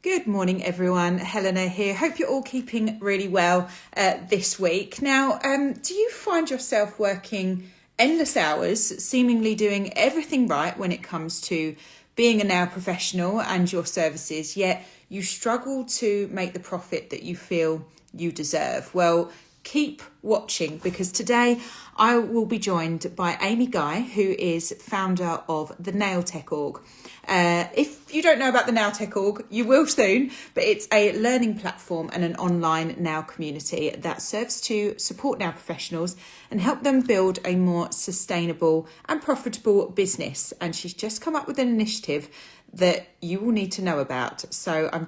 Good morning, everyone. Helena here. Hope you're all keeping really well this week. Now, do you find yourself working endless hours, seemingly doing everything right when it comes to being a nail professional and your services, yet you struggle to make the profit that you feel you deserve? Well, keep watching, because today I will be joined by Amy Guy, who is founder of the Nail Tech Org. If you don't know about the Nail Tech Org, you will soon, but it's a learning platform and an online nail community that serves to support nail professionals and help them build a more sustainable and profitable business. And she's just come up with an initiative that you will need to know about. So I'm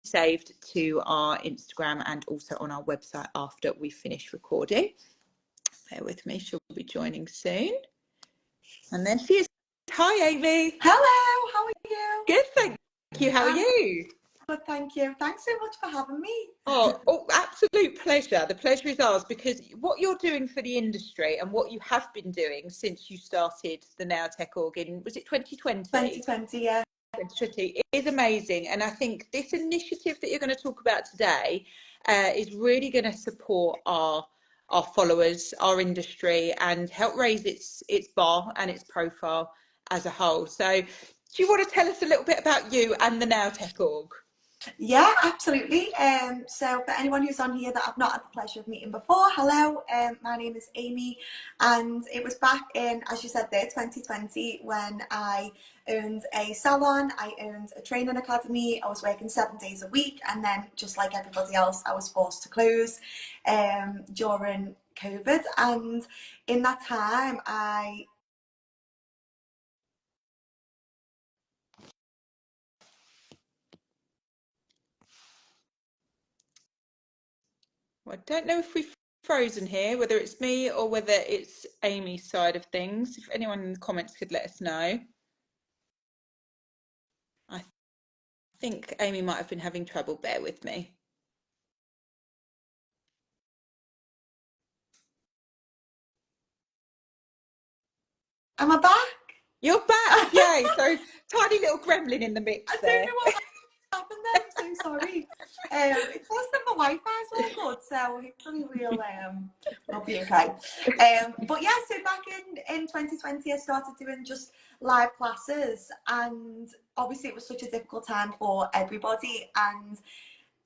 saved to our Instagram and also on our website after we finish recording. Bear with me, she'll be joining soon. And there she is. Hi, Amy. Hello, how are you? Good, thank you. How are you? Good, thank you. Thanks so much for having me. Oh, absolute pleasure. The pleasure is ours, because what you're doing for the industry and what you have been doing since you started the Nail Tech Org in, was it 2020? 2020, yeah. 2020 is amazing. And I think this initiative that you're going to talk about today is really going to support our followers, our industry, and help raise its bar and its profile as a whole. So do you want to tell us a little bit about you and the Nail Tech Org? Yeah, absolutely. So for anyone who's on here that I've not had the pleasure of meeting before, hello, my name is Amy, and it was back in, as you said there, 2020, when I owned a salon, I owned a training academy, I was working 7 days a week, and then just like everybody else, I was forced to close during COVID. And in that time, I Well, I don't know if we've frozen here, whether it's me or whether it's Amy's side of things. If anyone in the comments could let us know. I think Amy might have been having trouble. Bear with me. am I back? You're back, yay! So tiny little gremlin in the mix I there. don't know what happened there. I'm so sorry. It says that my Wi-Fi's all good, so hopefully we'll be okay. But yeah, so back in 2020, I started doing just live classes, and obviously it was such a difficult time for everybody, and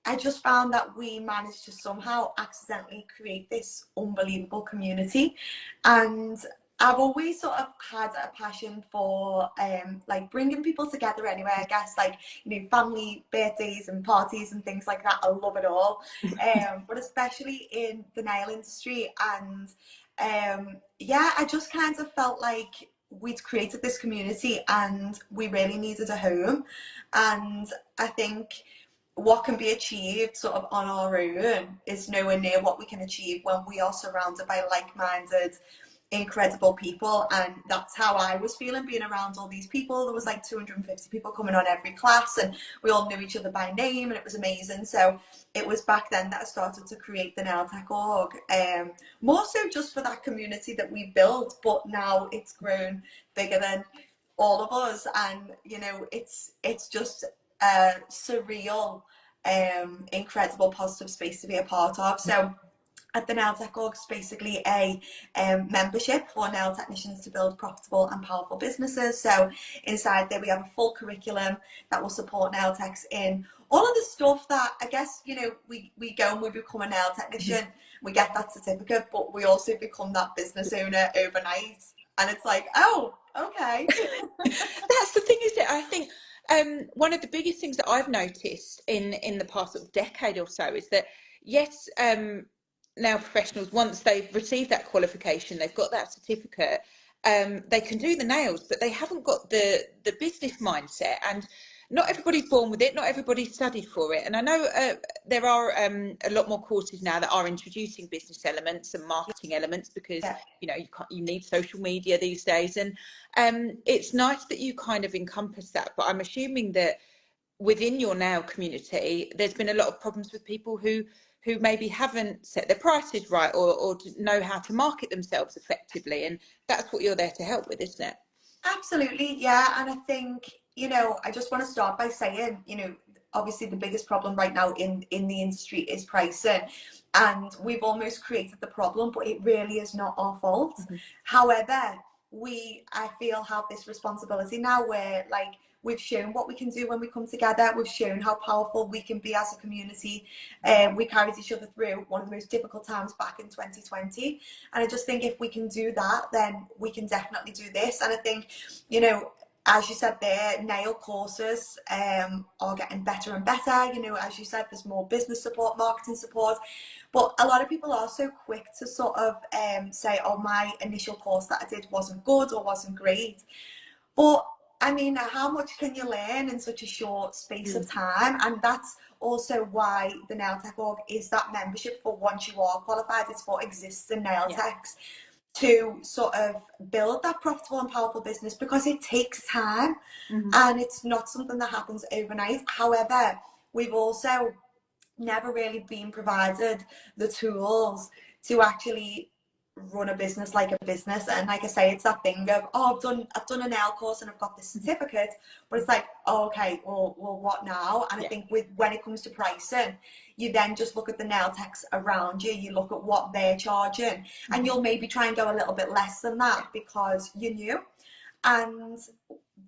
I just found that we managed to somehow accidentally create this unbelievable community. And I've always sort of had a passion for like bringing people together anyway, I guess, like, you know, family birthdays and parties and things like that. I love it all. But especially in the nail industry. And yeah, I just kind of felt like we'd created this community and we really needed a home. And I think what can be achieved sort of on our own is nowhere near what we can achieve when we are surrounded by like-minded, incredible people. And that's how I was feeling, being around all these people. There was like 250 people coming on every class, and we all knew each other by name, and it was amazing. So it was back then that I started to create the Nail Tech Org, more so just for that community that we built, but now it's grown bigger than all of us. And you know, it's just a surreal, incredible, positive space to be a part of. So at the Nail Tech Org, it's basically a membership for nail technicians to build profitable and powerful businesses. So inside there we have a full curriculum that will support nail techs in all of the stuff that, I guess, you know, we go and we become a nail technician, we get that certificate, but we also become that business owner overnight. And it's like, oh, okay. That's the thing, isn't it? I think one of the biggest things that I've noticed in the past sort of decade or so is that, yes, now professionals, once they've received that qualification, they've got that certificate, they can do the nails, but they haven't got the business mindset. And not everybody's born with it, not everybody studied for it. And I know there are a lot more courses now that are introducing business elements and marketing elements, because Yeah. you know you need social media these days. And it's nice that you kind of encompass that, but I'm assuming that within your nail community there's been a lot of problems with people who maybe haven't set their prices right, or know how to market themselves effectively, and that's what you're there to help with, isn't it? Absolutely, yeah. And I think, I just want to start by saying, obviously the biggest problem right now in the industry is pricing. And we've almost created the problem, but it really is not our fault. Mm-hmm. However, I feel, have this responsibility now where, like, we've shown what we can do when we come together. We've shown how powerful we can be as a community. We carried each other through one of the most difficult times back in 2020. And I just think if we can do that, then we can definitely do this. And I think, as you said there, nail courses are getting better and better. As you said, there's more business support, marketing support. But a lot of people are so quick to sort of say, oh, my initial course that I did wasn't good or wasn't great. But I mean, how much can you learn in such a short space of time? And that's also why the Nail Tech Org is that membership for once you are qualified. It's for existing nail techs to sort of build that profitable and powerful business, because it takes time and it's not something that happens overnight. However, we've also never really been provided the tools to actually run a business like a business. And like I say, it's that thing of, oh, I've done a nail course and I've got this certificate, but it's like, oh, okay, well what now? And I think when it comes to pricing, you then just look at the nail techs around you, you look at what they're charging, and you'll maybe try and go a little bit less than that because you're new. And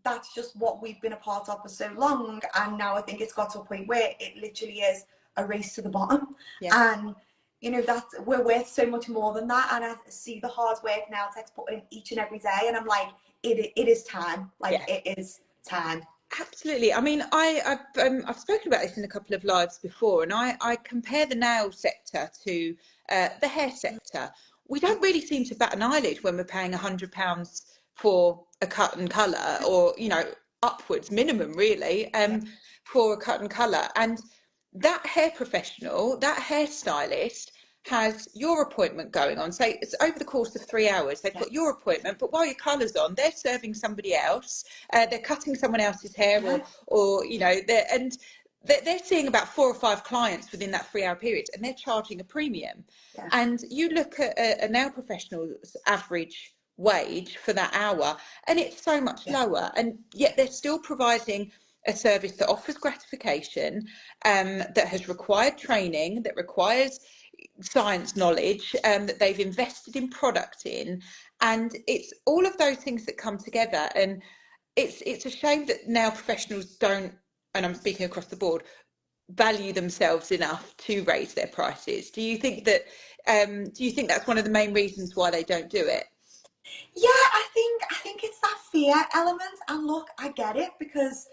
that's just what we've been a part of for so long. And now I think it's got to a point where it literally is a race to the bottom. And that we're worth so much more than that. And I see the hard work now techs put in each and every day, and I'm like, it is time. Like, it is time. Absolutely. I mean, I've spoken about this in a couple of lives before, and I compare the nail sector to the hair sector. We don't really seem to bat an eyelid when we're paying £100 for a cut and colour, or upwards minimum really, for a cut and colour. And that hair professional, that hairstylist, has your appointment going on. Say it's over the course of 3 hours. They've got your appointment, but while your colour's on, they're serving somebody else. They're cutting someone else's hair, or they're seeing about 4 or 5 clients within that 3 hour period, and they're charging a premium. And you look at a nail professional's average wage for that hour, and it's so much lower, and yet they're still providing a service that offers gratification, that has required training, that requires science knowledge, that they've invested in product in, and it's all of those things that come together. And it's a shame that now professionals don't, and I'm speaking across the board, value themselves enough to raise their prices. Do you think that's one of the main reasons why they don't do it? Yeah, I think it's that fear element. And look, I get it, because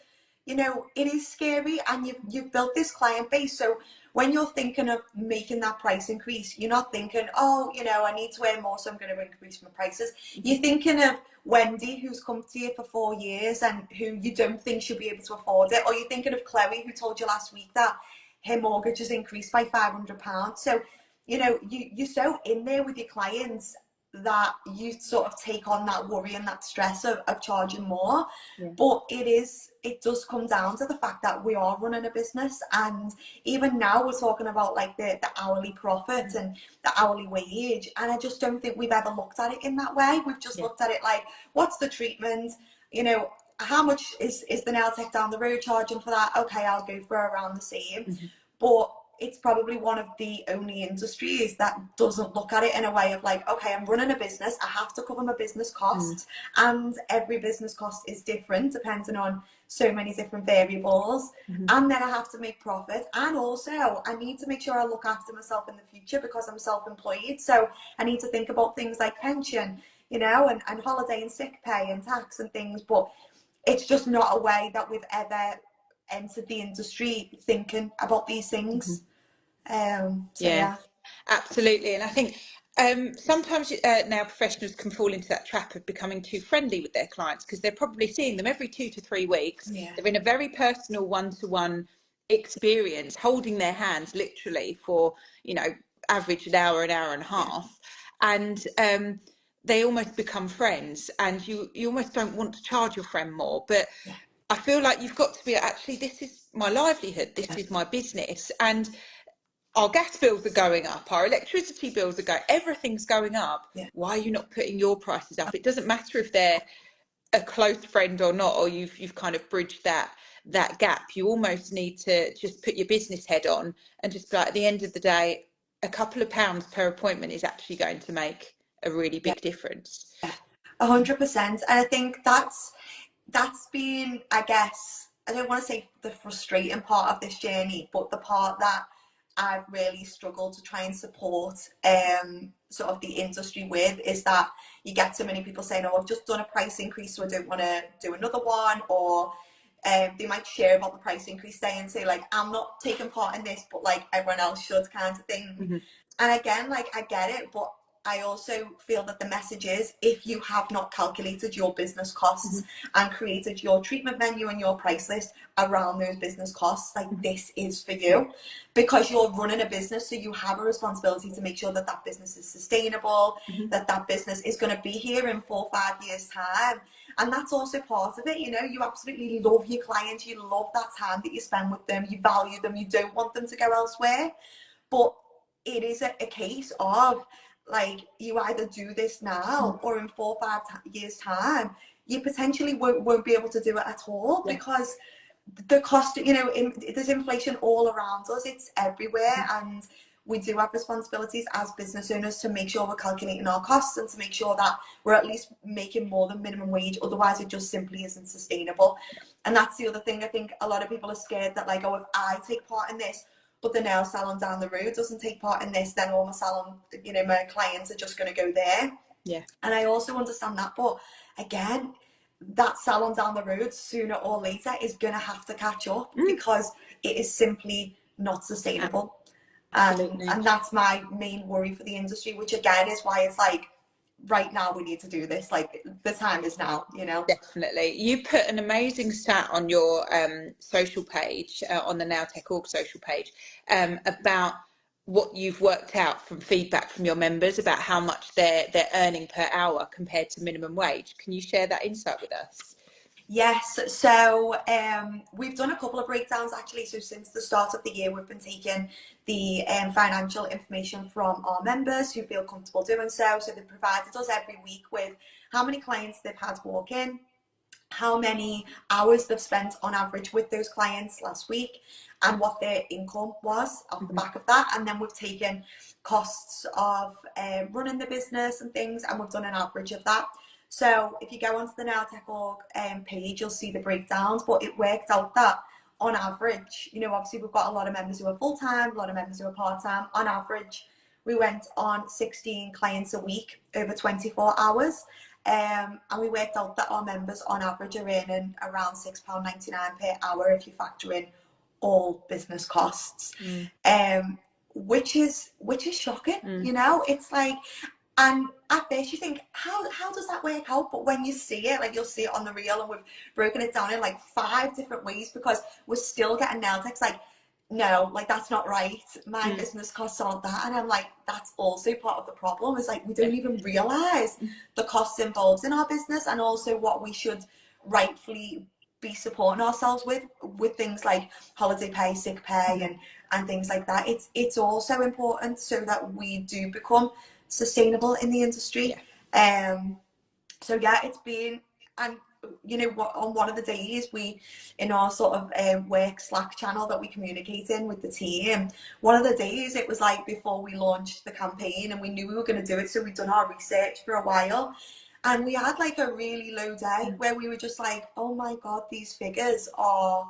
it is scary, and you've built this client base. So when you're thinking of making that price increase, you're not thinking, oh, I need to earn more, so I'm going to increase my prices. You're thinking of Wendy, who's come to you for 4 years and who you don't think she'll be able to afford it. Or you're thinking of Chloe, who told you last week that her mortgage has increased by £500. So you're so in there with your clients that you sort of take on that worry and that stress of charging more. But it does come down to the fact that we are running a business. And even now we're talking about like the hourly profit and the hourly wage, and I just don't think we've ever looked at it in that way. We've just looked at it like, what's the treatment, how much is the nail tech down the road charging for that? Okay, I'll go for around the same. But it's probably one of the only industries that doesn't look at it in a way of like, okay, I'm running a business, I have to cover my business costs, and every business cost is different depending on so many different variables, and then I have to make profit, and also I need to make sure I look after myself in the future because I'm self-employed. So I need to think about things like pension, and holiday and sick pay and tax and things. But it's just not a way that we've ever entered the industry thinking about these things. Absolutely. And I think sometimes now professionals can fall into that trap of becoming too friendly with their clients, because they're probably seeing them every 2 to 3 weeks. They're in a very personal one-to-one experience, holding their hands literally for average an hour and a half, and they almost become friends, and you almost don't want to charge your friend more. But I feel like you've got to be, actually, this is my livelihood, this is my business, and our gas bills are going up, our electricity bills are going, everything's going up. Why are you not putting your prices up? It doesn't matter if they're a close friend or not, or you've kind of bridged that gap, you almost need to just put your business head on and just be like, at the end of the day, a couple of pounds per appointment is actually going to make a really Yeah, big difference. 100%. And I think that's been, I guess, I don't want to say the frustrating part of this journey, but the part that I've really struggled to try and support sort of the industry with is that you get so many people saying, oh, I've just done a price increase, so I don't want to do another one, or they might share about the price increase day and say, like, I'm not taking part in this, but like everyone else should, kind of thing. Mm-hmm. And again, like, I get it, but I also feel that the message is, if you have not calculated your business costs and created your treatment menu and your price list around those business costs, like, this is for you, because you're running a business, so you have a responsibility to make sure that that business is sustainable, that that business is going to be here in 4 or 5 years time. And that's also part of it. You know, you absolutely love your clients, you love that time that you spend with them, you value them, you don't want them to go elsewhere. But it is a case of, like, you either do this now or in 4 or 5 years time you potentially won't be able to do it at all, because the cost, you know, there's inflation all around us, it's everywhere, and we do have responsibilities as business owners to make sure we're calculating our costs and to make sure that we're at least making more than minimum wage, otherwise it just simply isn't sustainable. And that's the other thing. I think a lot of people are scared that, like, oh, if I take part in this but the nail salon down the road doesn't take part in this, then all my salon, you know, my clients are just going to go there. Yeah. And I also understand that, but again, that salon down the road sooner or later is going to have to catch up, because it is simply not sustainable. And that's my main worry for the industry, which again is why it's like, right now we need to do this, like, the time is now, you know. Definitely. You put an amazing stat on your social page, on the NowTech.org social page, about what you've worked out from feedback from your members about how much they're earning per hour compared to minimum wage. Can you share that insight with us? Yes, so we've done a couple of breakdowns actually. So since the start of the year, we've been taking the financial information from our members who feel comfortable doing so. So they've provided us every week with how many clients they've had walk in, how many hours they've spent on average with those clients last week, and what their income was off the back of that. And then we've taken costs of running the business and things, and we've done an average of that. So if you go onto the NowTech.org page, you'll see the breakdowns, but it worked out that on average, you know, obviously we've got a lot of members who are full-time, a lot of members who are part-time. On average, we went on 16 clients a week over 24 hours. And we worked out that our members on average are earning around £6.99 per hour if you factor in all business costs. Which is shocking. You know, it's like, and at first you think, how does that work out? But when you see it, like, you'll see it on the reel, and we've broken it down in like 5 different ways, because we're still getting nail techs like, no, like, that's not right, my business costs aren't that. And I'm like, that's also part of the problem, is like, we don't even realize the costs involved in our business, and also what we should rightfully be supporting ourselves with things like holiday pay, sick pay, and things like that. It's also important so that we do become sustainable in the industry. So yeah, it's been, and you know what, on one of the days, we, in our sort of work Slack channel that we communicate in with the team, one of the days, it was like before we launched the campaign, and we knew we were going to do it, so we'd done our research for a while, and we had like a really low day where we were just like, oh my god, these figures are,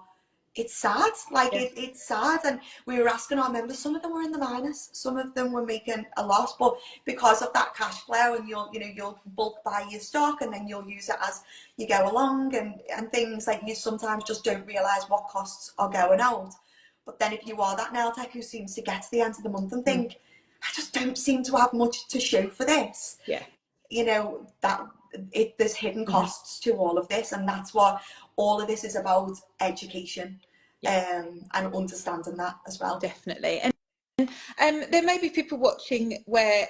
it's sad. Like, it's sad. And we were asking our members, some of them were in the minus, some of them were making a loss, but because of that cash flow, and you'll bulk buy your stock, and then you'll use it as you go along, and things like, you sometimes just don't realize what costs are going out. But then if you are that nail tech who seems to get to the end of the month and think, I just don't seem to have much to show for this, you know, that there's hidden costs to all of this, and that's what all of this is about: education, and understanding that as well. Definitely. And there may be people watching where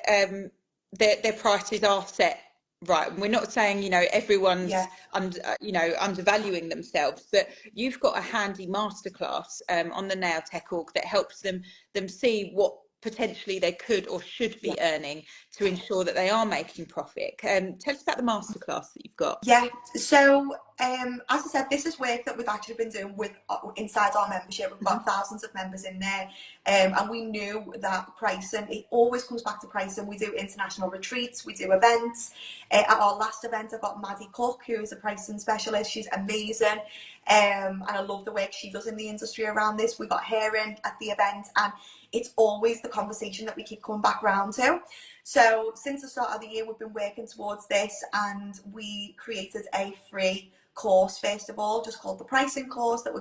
their prices are set right. We're not saying, you know, everyone's undervaluing themselves, but you've got a handy masterclass on the NowTech.org that helps them see what potentially they could or should be earning to ensure that they are making profit. Tell us about the masterclass that you've got. Yeah, so as I said, this is work that we've actually been doing with inside our membership. We've got thousands of members in there, and we knew that pricing, it always comes back to pricing. We do international retreats, we do events. At our last event, I got Maddie Cook, who is a pricing specialist. She's amazing, and I love the work she does in the industry around this. We got her in at the event, and it's always the conversation that we keep coming back round to. So since the start of the year, we've been working towards this, and we created a free course, first of all, just called the pricing course, that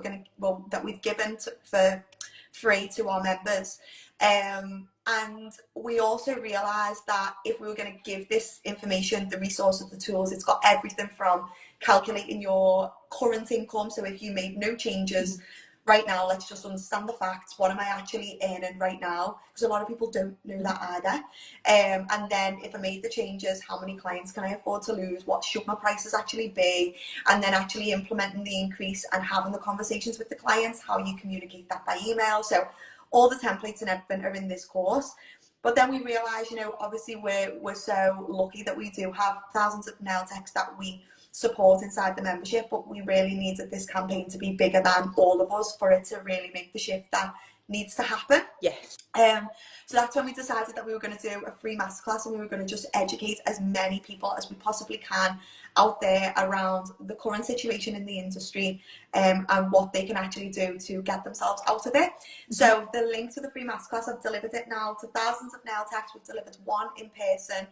that we've given for free to our members. And we also realised that if we were going to give this information, the resources, the tools, it's got everything from calculating your current income. So if you made no changes, right now, let's just understand the facts. What am I actually earning right now? Because a lot of people don't know that either. And then if I made the changes, how many clients can I afford to lose? What should my prices actually be? And then actually implementing the increase and having the conversations with the clients, how you communicate that by email. So all the templates and everything are in this course. But then we realised, obviously we're so lucky that we do have thousands of nail techs that we support inside the membership, but we really needed this campaign to be bigger than all of us for it to really make the shift that needs to happen. Yes. So that's when we decided that we were going to do a free masterclass, and we were going to just educate as many people as we possibly can out there around the current situation in the industry, and what they can actually do to get themselves out of it. So the link to the free masterclass, I've delivered it now to thousands of nail techs. We've delivered one in person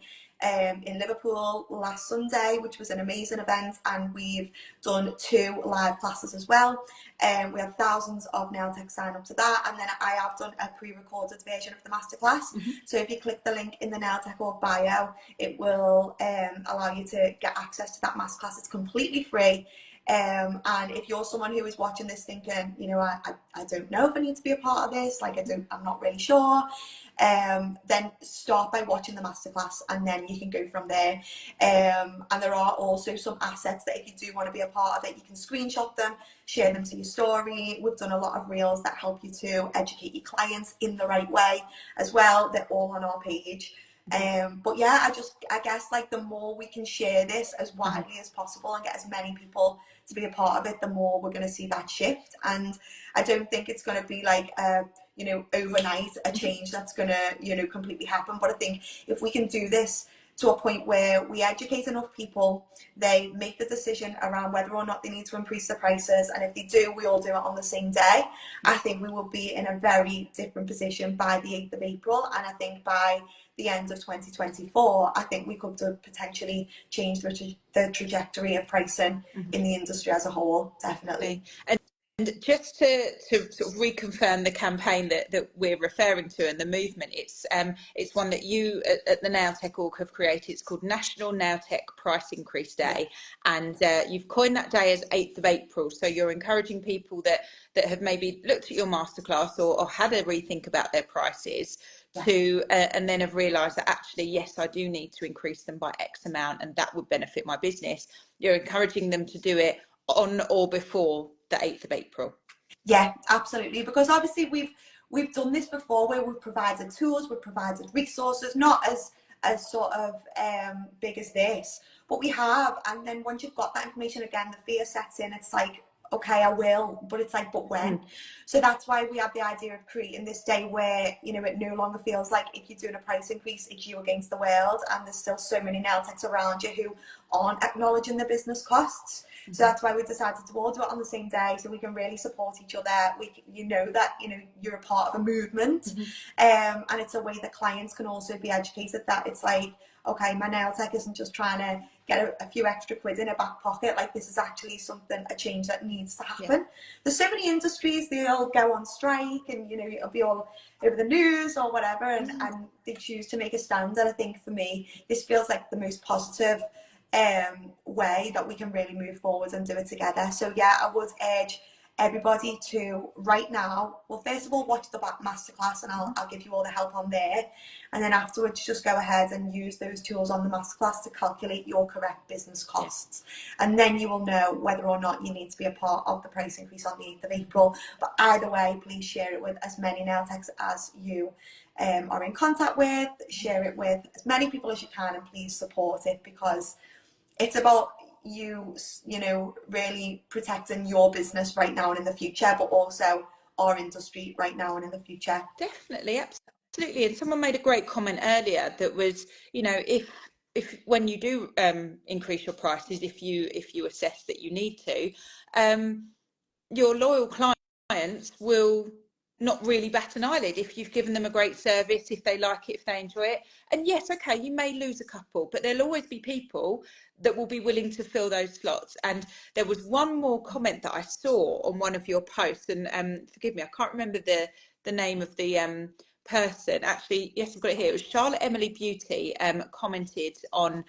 in Liverpool last Sunday, which was an amazing event, and we've done 2 live classes as well. We have thousands of nail techs sign up to that, and then I have done a pre-recorded version of the masterclass. So if you click the link in the Nail Tech Org bio, it will allow you to get access to that masterclass. It's completely free. And if you're someone who is watching this thinking, I don't know if I need to be a part of this, I'm not really sure, then start by watching the masterclass, and then you can go from there. And there are also some assets that if you do want to be a part of it, you can screenshot them, share them to your story. We've done a lot of reels that help you to educate your clients in the right way as well. They're all on our page. But yeah, I guess the more we can share this as widely as possible and get as many people to be a part of it, the more we're going to see that shift. And I don't think it's going to be overnight a change that's going to completely happen. But I think if we can do this to a point where we educate enough people, they make the decision around whether or not they need to increase the prices, and if they do, we all do it on the same day, I think we will be in a very different position by the 8th of April. And I think by the end of 2024, I think we could potentially change the trajectory of pricing in the industry as a whole, definitely. And just to sort of reconfirm the campaign that we're referring to and the movement, it's one that you at the Nail Tech Org have created. It's called National Nail Tech Price Increase Day, and you've coined that day as 8th of April. So you're encouraging people that have maybe looked at your masterclass or had a rethink about their prices to and then have realised that actually, yes, I do need to increase them by X amount, and that would benefit my business. You're encouraging them to do it on or before the 8th of April. Yeah, absolutely. Because obviously we've done this before, where we've provided tools, we've provided resources, not as sort of big as this, but we have. And then once you've got that information, again, the fear sets in. It's like, okay, I will, but it's like, but when? So that's why we have the idea of creating this day where, it no longer feels like if you're doing a price increase, it's you against the world, and there's still so many nail techs around you who aren't acknowledging the business costs. So that's why we decided to all do it on the same day, so we can really support each other. That you're a part of a movement, and it's a way that clients can also be educated that it's like, okay, my nail tech isn't just trying to get a few extra quid in a back pocket. This is actually a change that needs to happen. There's so many industries, they'll go on strike, and it'll be all over the news or whatever, and they choose to make a stand. And I think for me, this feels like the most positive way that we can really move forward and do it together. So yeah, I would urge everybody to right now, well, first of all, watch the masterclass, and I'll give you all the help on there, and then afterwards just go ahead and use those tools on the masterclass to calculate your correct business costs, and then you will know whether or not you need to be a part of the price increase on the 8th of April. But either way, please share it with as many nail techs as you are in contact with, share it with as many people as you can, and please support it, because it's about you know, really protecting your business right now and in the future, but also our industry right now and in the future. Definitely, absolutely. And someone made a great comment earlier that was, you know, if when you do increase your prices, if you assess that you need to, your loyal clients will not really bat an eyelid if you've given them a great service, if they like it, if they enjoy it. And yes, okay, you may lose a couple, but there'll always be people that will be willing to fill those slots. And there was one more comment that I saw on one of your posts, and forgive me, I can't remember the name of the person. Actually, yes, I've got it here. It was Charlotte Emily Beauty commented on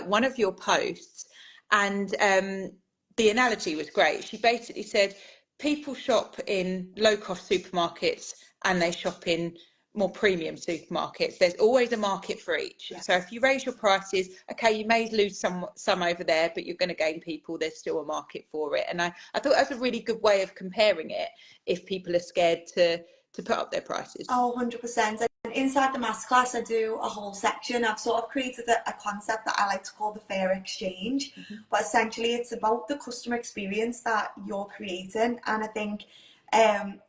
one of your posts, and the analogy was great. She basically said people shop in low-cost supermarkets and they shop in more premium supermarkets. There's always a market for each. Yes. So if you raise your prices, okay, you may lose some over there, but you're going to gain people. There's still a market for it. And I thought that's a really good way of comparing it if people are scared to put up their prices. Oh, 100%. And inside the masterclass, I do a whole section. I've sort of created a concept that I like to call the fair exchange. But essentially, it's about the customer experience that you're creating. And I think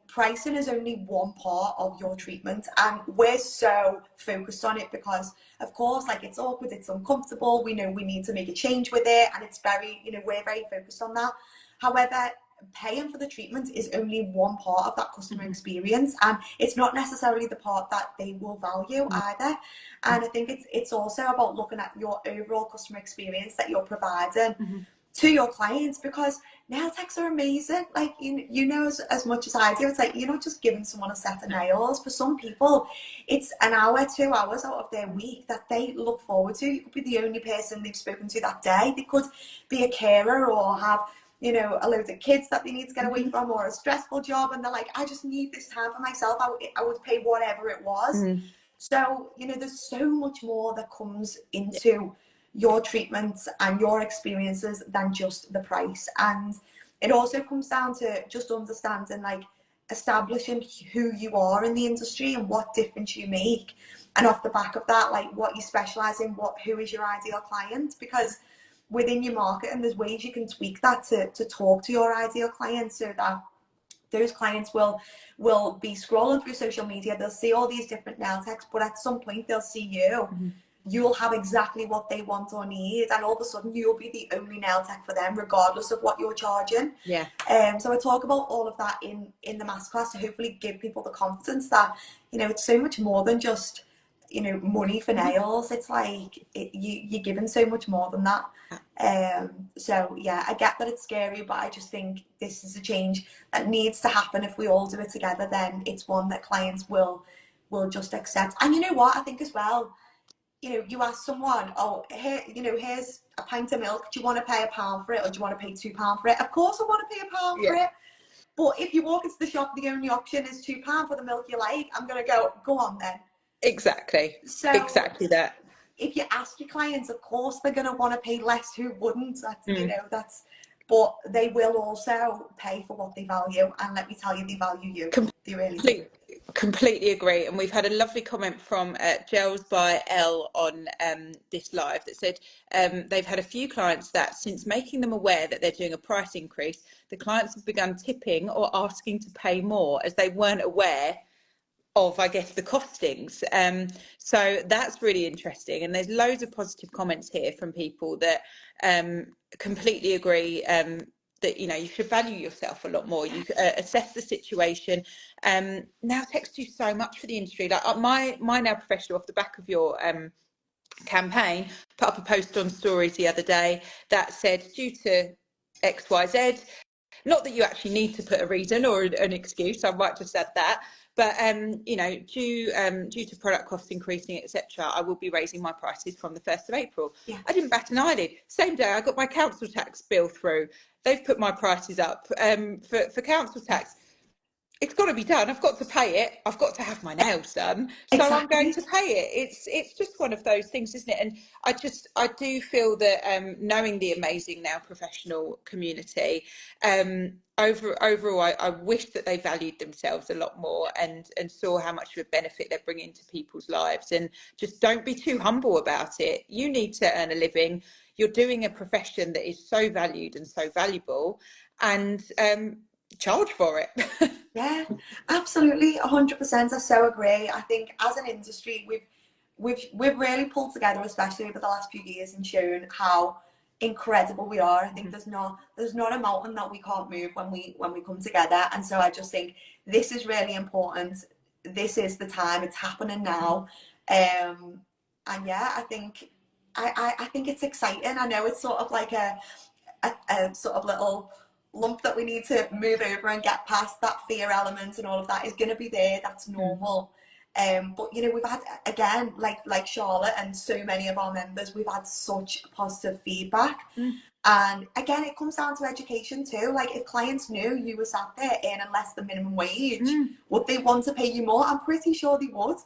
pricing is only one part of your treatment. And we're so focused on it because, of course, like, it's awkward, it's uncomfortable. We know we need to make a change with it. And it's very, you know, we're very focused on that. However, paying for the treatment is only one part of that customer experience, and it's not necessarily the part that they will value either. And I think it's also about looking at your overall customer experience that you're providing to your clients, because nail techs are amazing. Like, you know as much as I do, it's like, you're not just giving someone a set of nails. For some people, it's an hour, 2 hours out of their week that they look forward to. You could be the only person they've spoken to that day. They could be a carer or have, you know, a load of kids that they need to get away from, or a stressful job, and they're like, I just need this time for myself. I would pay whatever it was. So, you know, there's so much more that comes into your treatments and your experiences than just the price. And it also comes down to just understanding, like, establishing who you are in the industry and what difference you make, and off the back of that, like, what you specialize in, who is your ideal client. Because within your market, and there's ways you can tweak that to talk to your ideal clients, so that those clients will be scrolling through social media. They'll see all these different nail techs, but at some point they'll see you. You'll have exactly what they want or need, and all of a sudden you'll be the only nail tech for them, regardless of what you're charging. So I talk about all of that in the masterclass to hopefully give people the confidence that, you know, it's so much more than just, you know, money for nails. It's like you're given so much more than that. So yeah, I get that it's scary, but I just think this is a change that needs to happen. If we all do it together, then it's one that clients will just accept. And you know what, I think as well, you know, you ask someone, oh, here, you know, here's a pint of milk, do you want to pay £1 for it, or do you want to pay £2 for it? Of course I want to pay £1 for it. But if you walk into the shop, the only option is £2 for the milk you like, I'm going to go on then. Exactly. So exactly that. If you ask your clients, of course they're going to want to pay less. Who wouldn't? That's, you know, that's, but they will also pay for what they value. And let me tell you, they value you. They really do. Completely agree. And we've had a lovely comment from Gels by L on this live that said they've had a few clients that, since making them aware that they're doing a price increase, the clients have begun tipping or asking to pay more, as they weren't aware of, I guess, the costings. So that's really interesting. And there's loads of positive comments here from people that completely agree that, you know, you should value yourself a lot more. You assess the situation. Now techs do so much for the industry. Like my now professional, off the back of your campaign, put up a post on stories the other day that said, due to XYZ, not that you actually need to put a reason or an excuse, I might just add that, but you know, due to product costs increasing, etc., I will be raising my prices from the 1st of April. I didn't bat an eyelid. Same day I got my council tax bill through. They've put my prices up for council tax. it's got to be done. I've got to pay it. I've got to have my nails done, so I'm going Exactly. to pay it. It's just one of those things, isn't it? And I do feel that knowing the amazing now professional community, overall, I wish that they valued themselves a lot more and saw how much of a benefit they're bringing to people's lives. And just don't be too humble about it. You need to earn a living. You're doing a profession that is so valued and so valuable, and charge for it. Yeah, absolutely, 100%. I so agree. I think as an industry, we've really pulled together, especially over the last few years, and shown how incredible we are. I think there's not a mountain that we can't move when we come together. And so I just think this is really important. This is the time. It's happening now. And yeah, I think it's exciting. I know it's sort of like a sort of little lump that we need to move over and get past. That fear element and all of that is going to be there. That's normal. But you know, we've had, again, like Charlotte and so many of our members, we've had such positive feedback. And again, it comes down to education too. Like, if clients knew you were sat there earning less than minimum wage, would they want to pay you more? I'm pretty sure they would.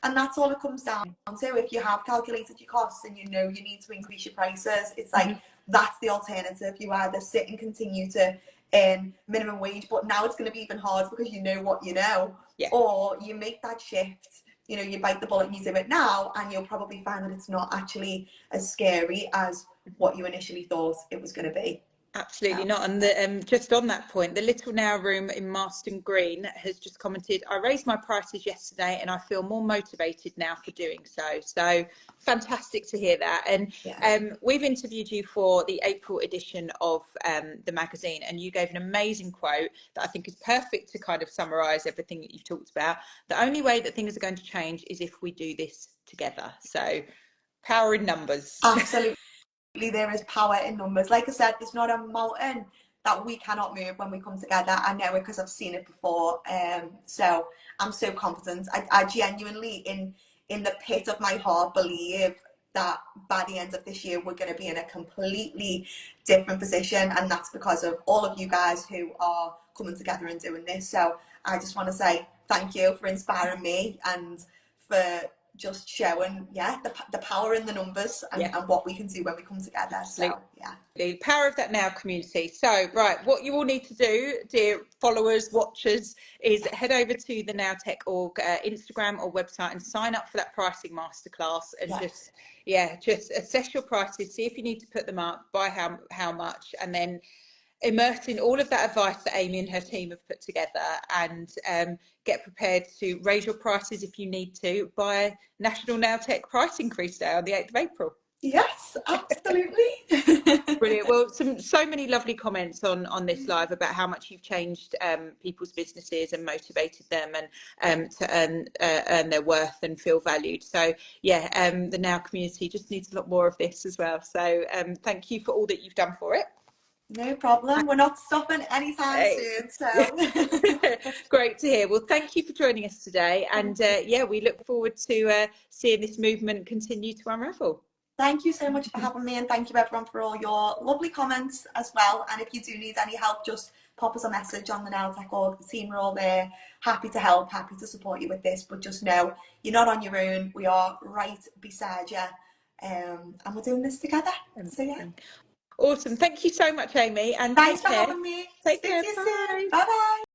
And that's all it comes down to. If you have calculated your costs and you know you need to increase your prices, it's like, that's the alternative. You either sit and continue to earn minimum wage, but now it's going to be even harder because you know what you know, or you make that shift. You know, you bite the bullet and you do it now, and you'll probably find that it's not actually as scary as what you initially thought it was going to be. Absolutely not. And just on that point, the Little Now Room in Marston Green has just commented, I raised my prices yesterday and I feel more motivated now for doing so. So fantastic to hear that. And we've interviewed you for the April edition of the magazine, and you gave an amazing quote that I think is perfect to kind of summarise everything that you've talked about. The only way that things are going to change is if we do this together. So power in numbers. Absolutely. There is power in numbers. Like I said, there's not a mountain that we cannot move when we come together. I know it because I've seen it before. So I'm so confident. I genuinely, in the pit of my heart, believe that by the end of this year we're going to be in a completely different position, and that's because of all of you guys who are coming together and doing this. So I just want to say thank you for inspiring me and for just showing the power in the numbers and what we can do when we come together. Absolutely. So the power of that now community. So right, what you all need to do, dear followers, watchers, is head over to the NowTech.org Instagram or website and sign up for that pricing masterclass, and just assess your prices, see if you need to put them up, by how much, and then immerse in all of that advice that Amy and her team have put together, and get prepared to raise your prices if you need to by National NowTech price increase day on the 8th of April. Yes, absolutely. Brilliant. Well, so many lovely comments on this live about how much you've changed people's businesses and motivated them and to earn their worth and feel valued. So the Now community just needs a lot more of this as well. So thank you for all that you've done for it. No problem. We're not stopping anytime soon. So great to hear. Well, thank you for joining us today, and we look forward to seeing this movement continue to unravel. Thank you so much for having me, and thank you everyone for all your lovely comments as well. And if you do need any help, just pop us a message on the NowTech.org. The team are all there, happy to help, happy to support you with this. But just know you're not on your own. We are right beside you, and we're doing this together. So Awesome. Thank you so much, Amy. And thanks take care. for having me. Take Speak care. to you Bye. soon. Bye bye.